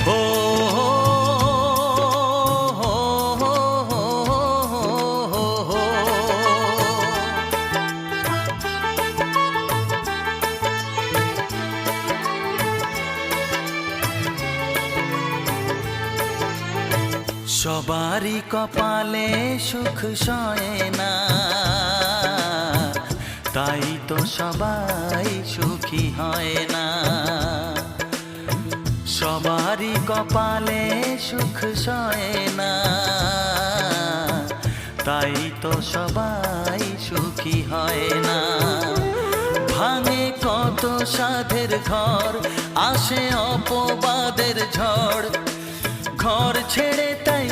ও সবারই কপালে সুখ সয় না, তাই তো সবাই সুখী হয় না। সবারই কপালে সুখ সয় না, তাই তো সবাই সুখী হয় না। ভাঙে কত সাধের ঘর, আসে অপবাদের ঝড়, ঘর ছেড়ে তাই